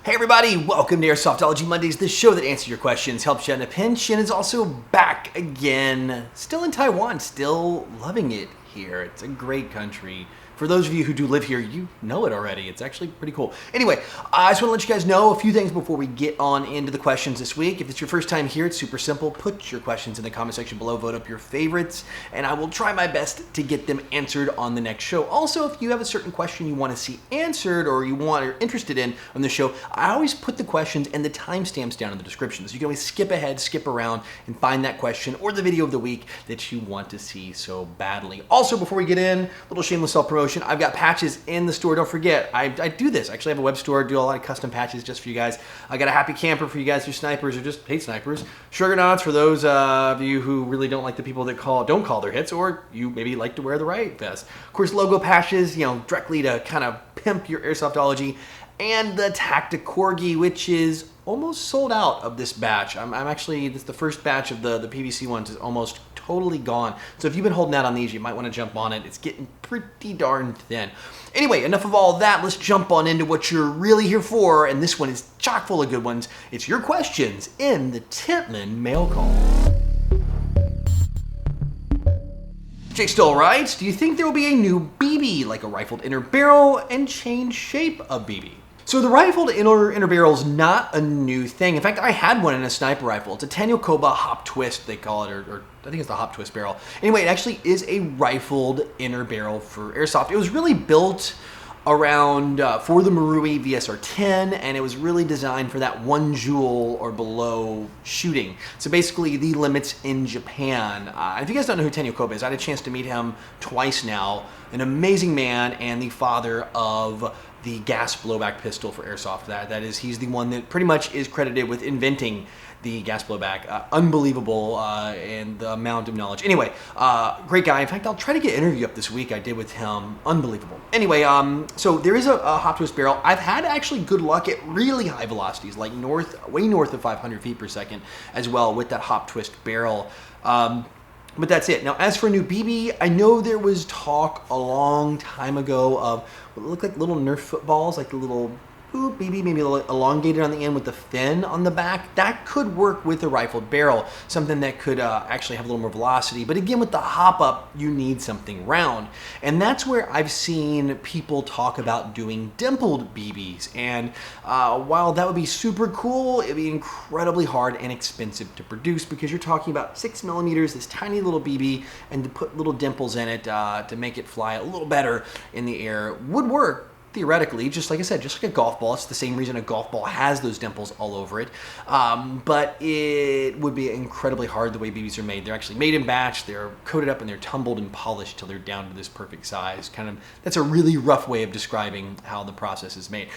Hey everybody, welcome to Airsoftology Mondays, the show that answers your questions, helps you in a pinch, and is also back again. Still in Taiwan, still loving it here. It's a great country. For those of you who do live here, you know it already. It's actually pretty cool. Anyway, I just want to let you guys know a few things before we get on into the questions this week. If it's your first time here, it's super simple. Put your questions in the comment section below, vote up your favorites, and I will try my best to get them answered on the next show. Also, if you have a certain question you want to see answered or you're interested in on the show, I always put the questions and the timestamps down in the description. So you can always skip ahead, skip around, and find that question or the video of the week that you want to see so badly. Also, before we get in, a little shameless self-promotion. I've got patches in the store. Don't forget, I do this. I actually have a web store. Do a lot of custom patches just for you guys. I got a happy camper for you guys who snipers or just hate snipers. Sugar for those of you who really don't like the people that don't call their hits, or you maybe like to wear the riot vest. Of course, logo patches, directly to kind of pimp your airsoftology, and the Tactic Corgi, which is almost sold out of this batch. I'm actually, this is the first batch of the PVC ones is almost totally gone. So if you've been holding out on these, you might want to jump on it. It's getting pretty darn thin. Anyway, enough of all that. Let's jump on into what you're really here for. And this one is chock full of good ones. It's your questions in the Tippmann mail call. Jake Stoll writes, do you think there will be a new BB, like a rifled inner barrel, and change shape of BB? So the rifled inner barrel is not a new thing. In fact, I had one in a sniper rifle. It's a Tanyokoba hop twist, they call it, or I think it's the hop twist barrel. Anyway, it actually is a rifled inner barrel for airsoft. It was really built around for the Marui VSR-10, and it was really designed for that 1 joule or below shooting. So basically the limits in Japan. If you guys don't know who Tanyokoba is, I had a chance to meet him twice now. An amazing man and the father of the gas blowback pistol for airsoft. That is, he's the one that pretty much is credited with inventing the gas blowback. Unbelievable, and the amount of knowledge. Anyway, great guy. In fact, I'll try to get an interview up this week. I did with him. Unbelievable. Anyway, so there is a hop twist barrel. I've had actually good luck at really high velocities, like way north of 500 feet per second as well with that hop twist barrel. But that's it. Now, as for new BB, I know there was talk a long time ago of what looked like little Nerf footballs, like the little BB, maybe a little elongated on the end with the fin on the back. That could work with a rifled barrel, something that could actually have a little more velocity. But again, with the hop up, you need something round. And that's where I've seen people talk about doing dimpled BBs. And while that would be super cool, it'd be incredibly hard and expensive to produce because you're talking about 6 millimeters, this tiny little BB, and to put little dimples in it to make it fly a little better in the air would work. Theoretically, just like I said, just like a golf ball. It's the same reason a golf ball has those dimples all over it. But it would be incredibly hard the way BBs are made. They're actually made in batch. They're coated up and they're tumbled and polished till they're down to this perfect size. That's a really rough way of describing how the process is made.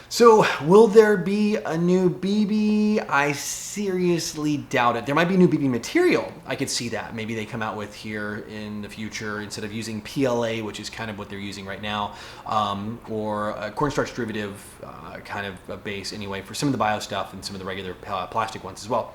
So will there be a new BB? I seriously doubt it. There might be new BB material. I could see that. Maybe they come out with here in the future instead of using PLA, which is kind of what they're using right now, or a cornstarch derivative kind of a base anyway for some of the bio stuff and some of the regular plastic ones as well.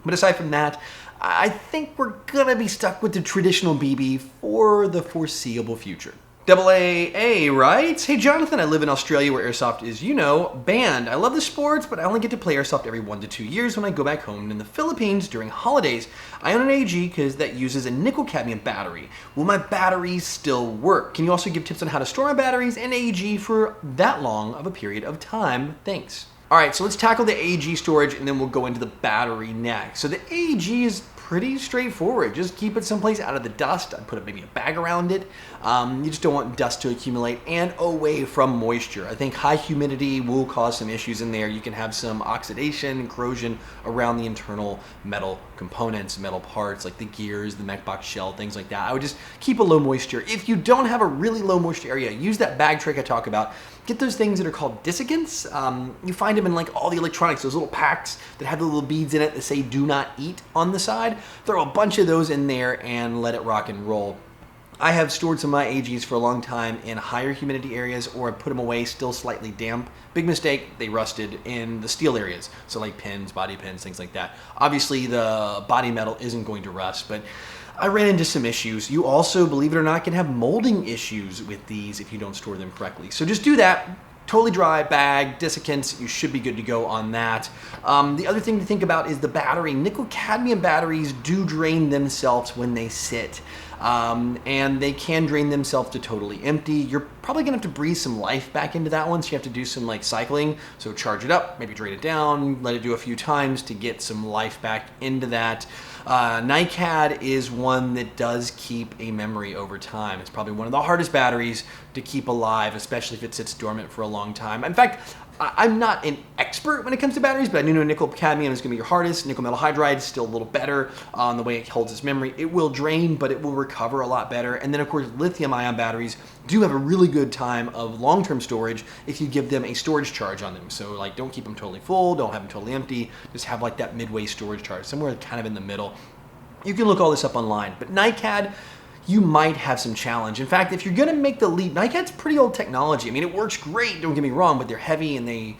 But aside from that, I think we're gonna be stuck with the traditional BB for the foreseeable future. AA writes, hey Jonathan, I live in Australia where airsoft is, banned. I love the sports, but I only get to play airsoft every 1 to 2 years when I go back home in the Philippines during holidays. I own an AG because that uses a nickel cadmium battery. Will my batteries still work? Can you also give tips on how to store my batteries and AG for that long of a period of time? Thanks. All right, so let's tackle the AG storage and then we'll go into the battery next. So the AG is pretty straightforward. Just keep it someplace out of the dust. I'd put maybe a bag around it. You just don't want dust to accumulate and away from moisture. I think high humidity will cause some issues in there. You can have some oxidation and corrosion around the internal metal components, metal parts like the gears, the mech box shell, things like that. I would just keep a low moisture. If you don't have a really low moisture area, use that bag trick I talk about. Get those things that are called desiccants. You find them in like all the electronics, those little packs that have the little beads in it that say do not eat on the side. Throw a bunch of those in there and let it rock and roll. I have stored some of my AGs for a long time in higher humidity areas, or I put them away still slightly damp. Big mistake, they rusted in the steel areas. So like pins, body pins, things like that. Obviously the body metal isn't going to rust, but I ran into some issues. You also, believe it or not, can have molding issues with these if you don't store them correctly. So just do that. Totally dry, bag, desiccants, you should be good to go on that. The other thing to think about is the battery. Nickel cadmium batteries do drain themselves when they sit. And they can drain themselves to totally empty. You're probably gonna have to breathe some life back into that one, so you have to do some like cycling. So charge it up, maybe drain it down, let it do a few times to get some life back into that. NiCad is one that does keep a memory over time. It's probably one of the hardest batteries to keep alive, especially if it sits dormant for a long time. In fact, I'm not an expert when it comes to batteries, but I do know nickel cadmium is going to be your hardest. Nickel metal hydride is still a little better on the way it holds its memory. It will drain, but it will recover a lot better. And then, of course, lithium-ion batteries do have a really good time of long-term storage if you give them a storage charge on them. So, like, don't keep them totally full, don't have them totally empty. Just have, like, that midway storage charge, somewhere kind of in the middle. You can look all this up online. But NiCad, you might have some challenge. In fact, if you're gonna make the leap, NiCad's pretty old technology. I mean, it works great, don't get me wrong, but they're heavy and they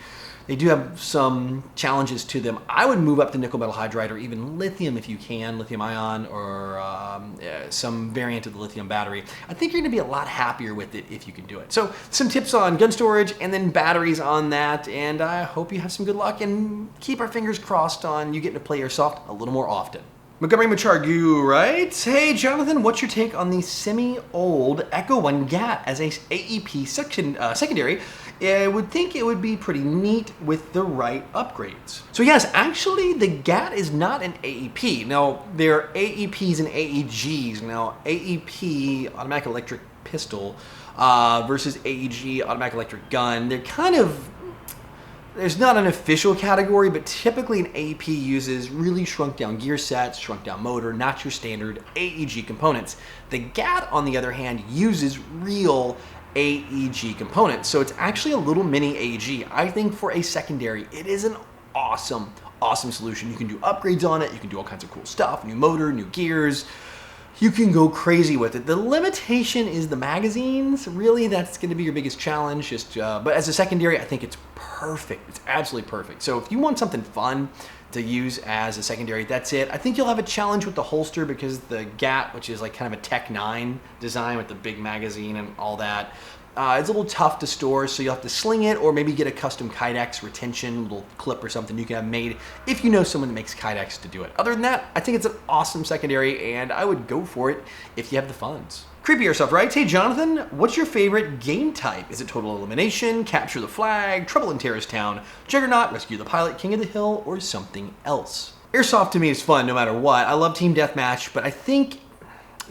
do have some challenges to them. I would move up to nickel metal hydride or even lithium if you can, lithium ion or some variant of the lithium battery. I think you're gonna be a lot happier with it if you can do it. So some tips on gun storage and then batteries on that, and I hope you have some good luck and keep our fingers crossed on you getting to play Airsoft a little more often. Montgomery Machargu writes, hey Jonathan, what's your take on the semi-old Echo1 GAT as a AEP secondary? I would think it would be pretty neat with the right upgrades. So yes, actually the GAT is not an AEP. Now there are AEPs and AEGs. Now AEP, automatic electric pistol, versus AEG, automatic electric gun, they're kind of, there's not an official category, but typically an AEP uses really shrunk down gear sets, shrunk down motor, not your standard AEG components. The GAT, on the other hand, uses real AEG components. So it's actually a little mini AEG. I think for a secondary, it is an awesome solution. You can do upgrades on it. You can do all kinds of cool stuff, new motor, new gears. You can go crazy with it. The limitation is the magazines. Really, that's going to be your biggest challenge. But as a secondary, I think it's perfect. It's absolutely perfect. So if you want something fun to use as a secondary, that's it. I think you'll have a challenge with the holster because the GAT, which is like kind of a Tech 9 design with the big magazine and all that, it's a little tough to store, so you'll have to sling it or maybe get a custom Kydex retention little clip or something you can have made if you know someone that makes Kydex to do it. Other than that, I think it's an awesome secondary and I would go for it if you have the funds. Creepy Airsoft writes, hey Jonathan, what's your favorite game type? Is it Total Elimination, Capture the Flag, Trouble in Terrorist Town, Juggernaut, Rescue the Pilot, King of the Hill, or something else? Airsoft to me is fun no matter what. I love Team Deathmatch, but I think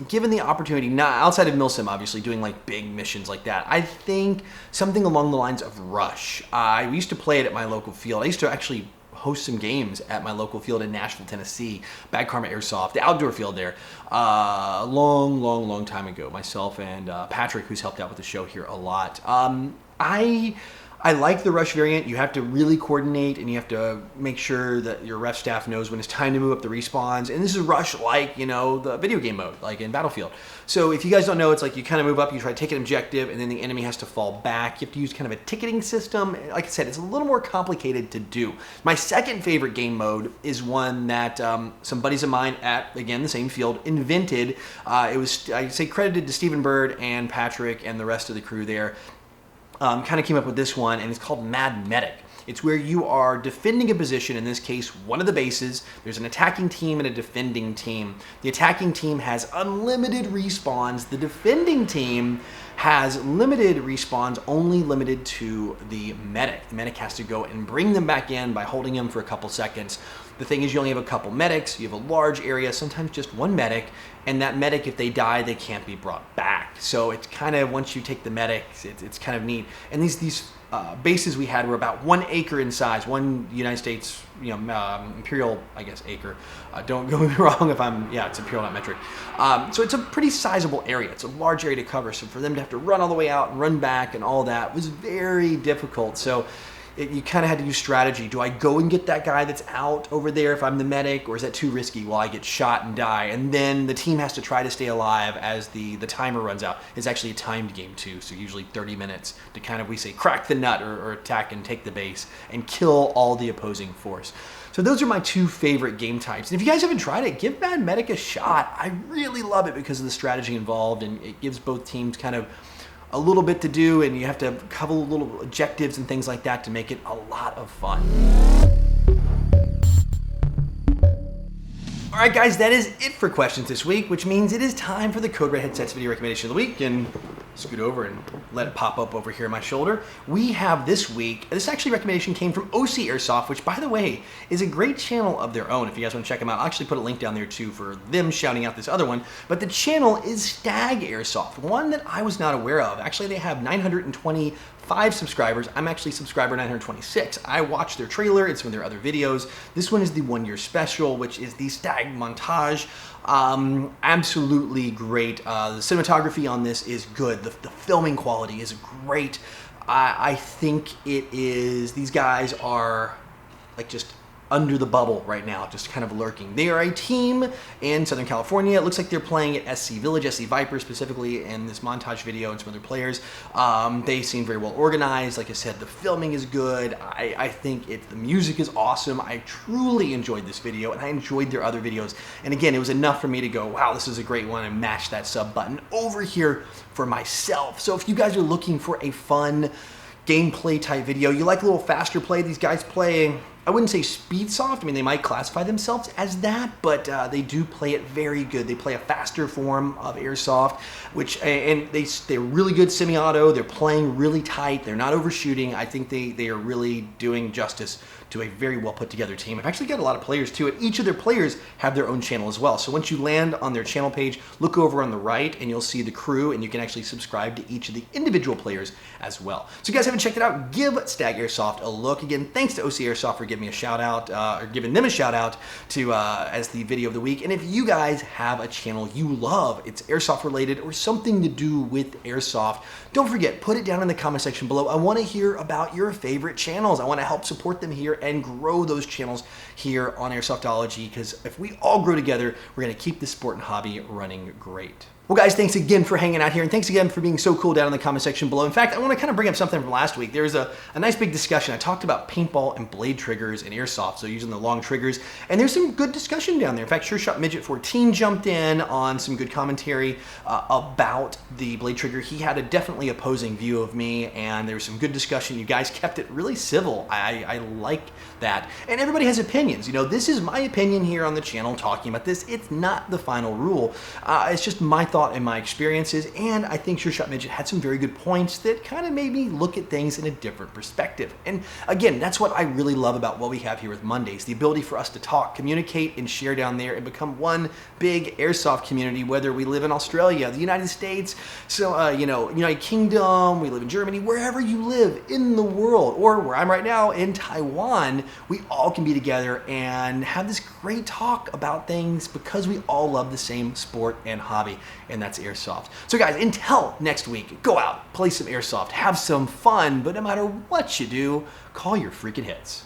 given the opportunity, not outside of Milsim, obviously, doing like big missions like that, I think something along the lines of Rush. I used to play it at my local field. I used to actually host some games at my local field in Nashville, Tennessee, Bad Karma Airsoft, the outdoor field there, long time ago. Myself and Patrick, who's helped out with the show here a lot. I like the Rush variant. You have to really coordinate and you have to make sure that your ref staff knows when it's time to move up the respawns. And this is Rush like, you know, the video game mode, like in Battlefield. So if you guys don't know, it's like you kind of move up, you try to take an objective, and then the enemy has to fall back. You have to use kind of a ticketing system. Like I said, it's a little more complicated to do. My second favorite game mode is one that some buddies of mine at, again, the same field invented. It was, I say, credited to Stephen Bird and Patrick and the rest of the crew there. Kind of came up with this one, and it's called Mad Medic. It's where you are defending a position, in this case, one of the bases. There's an attacking team and a defending team. The attacking team has unlimited respawns. The defending team has limited respawns, only limited to the medic. The medic has to go and bring them back in by holding them for a couple seconds. The thing is, you only have a couple medics, you have a large area, sometimes just one medic, and that medic, if they die, they can't be brought back. So it's kind of, once you take the medics, it's kind of neat. And these bases we had were about 1 acre in size, one United States, imperial, I guess, acre. Don't go me wrong if it's imperial, not metric. So it's a pretty sizable area. It's a large area to cover. So for them to have to run all the way out and run back and all that was very difficult. So you kind of had to use strategy. Do I go and get that guy that's out over there if I'm the medic, or is that too risky? Will I get shot and die? And then the team has to try to stay alive as the timer runs out. It's actually a timed game too, so usually 30 minutes to kind of, we say, crack the nut or attack and take the base and kill all the opposing force. So those are my two favorite game types. And if you guys haven't tried it, give Mad Medic a shot. I really love it because of the strategy involved, and it gives both teams kind of a little bit to do, and you have to cover little objectives and things like that to make it a lot of fun. All right, guys, that is it for questions this week, which means it is time for the Code Red Headsets video recommendation of the week. And scoot over and let it pop up over here on my shoulder. We have this week, this actually recommendation came from OC Airsoft, which, by the way, is a great channel of their own. If you guys want to check them out, I'll actually put a link down there too for them shouting out this other one. But the channel is Stag Airsoft, one that I was not aware of. Actually, they have 925 subscribers. I'm actually subscriber 926. I watched their trailer and some of their other videos. This one is the 1 year special, which is the Stag montage. Absolutely great. The cinematography on this is good. The filming quality is great. I think it is, these guys are like just under the bubble right now, just kind of lurking. They are a team in Southern California. It looks like they're playing at SC Village, SC Viper specifically, in this montage video, and some other players. They seem very well organized. Like I said, the filming is good. I think the music is awesome. I truly enjoyed this video, and I enjoyed their other videos. And again, it was enough for me to go, wow, this is a great one, and mash that sub button over here for myself. So if you guys are looking for a fun gameplay type video, you like a little faster play, these guys play, I wouldn't say speed soft. I mean, they might classify themselves as that, but they do play it very good. They play a faster form of airsoft, which, and they're really good semi-auto. They're playing really tight. They're not overshooting. I think they are really doing justice to a very well put together team. I've actually got a lot of players too, and each of their players have their own channel as well. So once you land on their channel page, look over on the right and you'll see the crew, and you can actually subscribe to each of the individual players as well. So if you guys haven't checked it out, give Stag Airsoft a look. Again, thanks to OC Airsoft for giving me a shout out, or giving them a shout out to as the video of the week. And if you guys have a channel you love, it's airsoft related or something to do with airsoft, don't forget, put it down in the comment section below. I want to hear about your favorite channels. I want to help support them here and grow those channels here on Airsoftology, because if we all grow together, we're going to keep this sport and hobby running great. Well, guys, thanks again for hanging out here, and thanks again for being so cool down in the comment section below. In fact, I want to kind of bring up something from last week. There was a nice big discussion. I talked about paintball and blade triggers in airsoft, so using the long triggers, and there's some good discussion down there. In fact, Sure Shot Midget 14 jumped in on some good commentary about the blade trigger. He had a definitely opposing view of me, and there was some good discussion. You guys kept it really civil. I like that. And everybody has opinions. You know, this is my opinion here on the channel talking about this. It's not the final rule. It's just my thought and my experiences, and I think Sure Shot Midget had some very good points that kind of made me look at things in a different perspective. And again, that's what I really love about what we have here with Mondays, the ability for us to talk, communicate, and share down there and become one big airsoft community, whether we live in Australia, the United States, so United Kingdom, we live in Germany, wherever you live in the world, or where I'm right now in Taiwan, we all can be together and have this great talk about things because we all love the same sport and hobby, and that's airsoft. So guys, until next week, go out, play some airsoft, have some fun, but no matter what you do, call your freaking hits.